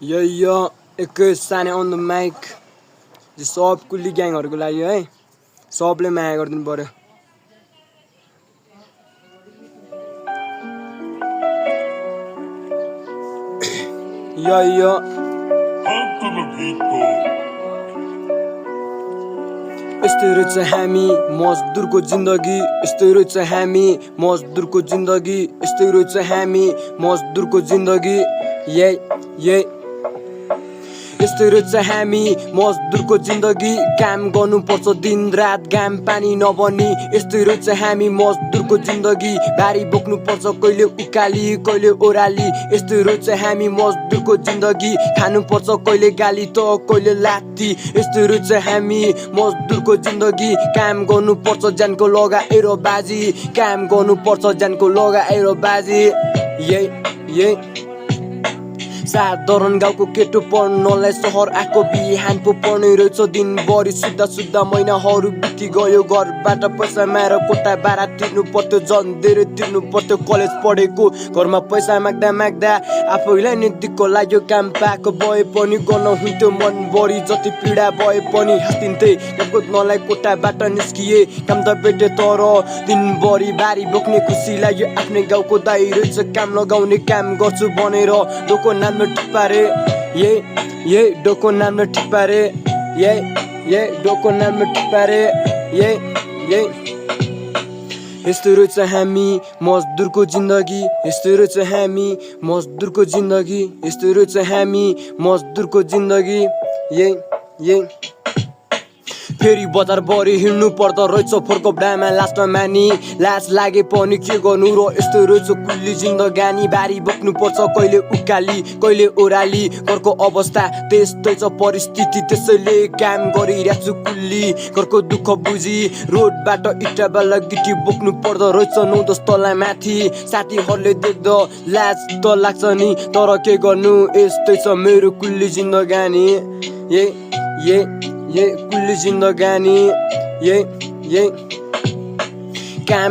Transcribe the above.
यो एक Sane on the mic सब कुल्ली ग्याङहरुको लागि है सबले माया गर्दिनु पर्यो यो यस्तै रहेछ हामी मजदुरको जिन्दगी यस्तै रहेछ हामी मजदुरको जिन्दगी यस्तै रहेछ हामी मजदुरको जिन्दगी ये यस्तै रहेछ हामी मजदुरको जिन्दगी काम गर्नुपर्छ दिन रात घाम पानी नबनी यस्तै रहेछ हामी मजदुरको जिन्दगी भारी बोक्नुपर्छ कहिले उकाली कहिले ओराली यस्तै रहेछ हामी मजदुरको जिन्दगी खानुपर्छ कहिले गाली त कहिले लात्ती यस्तै रहेछ हामी मजदुरको जिन्दगी काम गर्नुपर्छ ज्यानको लगाएर बाजी काम गर्नुपर्छ ज्यानको लगाएर बाजी ये साधारण गाउँको केटो पढ्नलाई सहर आएको बिहान पो पढ्ने रहेछ दिनभरि सुत्दा महिनाहरू बिति गयो घरबाट पैसा माएर कोठा भाडा तिर्नु पर्थ्यो झन् धेरै तिर्नु पर्थ्यो कलेज पढेको घरमा पैसा माग्दा आफैलाई नि दिक्क लाग्यो काम पाएको भए पनि गर्न हुन्थ्यो मनभरि जति पीडा भए पनि हाँसिन्थे कामको नलाई कोठाबाट निस्किए काम त भेटे तर दिनभरि भारी बोक्ने खुसी लाग्यो आफ्नै गाउँको दाइ रहेछ काम लगाउने काम गर्छु भनेर डोको नाम टिपारे ये डोको नाम टिपारे ये डोको नाम टिपारे ये यस्तो रहेछ हामी मजदुरको जिन्दगी यस्तो रहेछ हामी मजदुरको जिन्दगी यस्तो रहेछ हामी मजदुरको जिन्दगी ये फेरि बजार भरि हिँड्नु पर्दा रहेछ फोरको डामा लास्टमा मानी लाज लागे पनि के गर्नु र यस्तो रहेछ कुल्ली जिन्दगानी भारी बोक्नु पर्छ कहिले उकाली कहिले ओराली घरको अवस्था त्यस्तै छ परिस्थिति त्यसैले काम गरिरहेको छु कुल्ली घरको दुःख बुझी रोडबाट इट्टा बाला गिटी बोक्नु पर्दा रहेछ 9-10 तला माथि साथीहरूले देख्दा लाज त लाग्छ नि तर के गर्नु यस्तै छ मेरो कुल्ली जिन्दगानी ये कुल्ली जिन्दगानी ये काम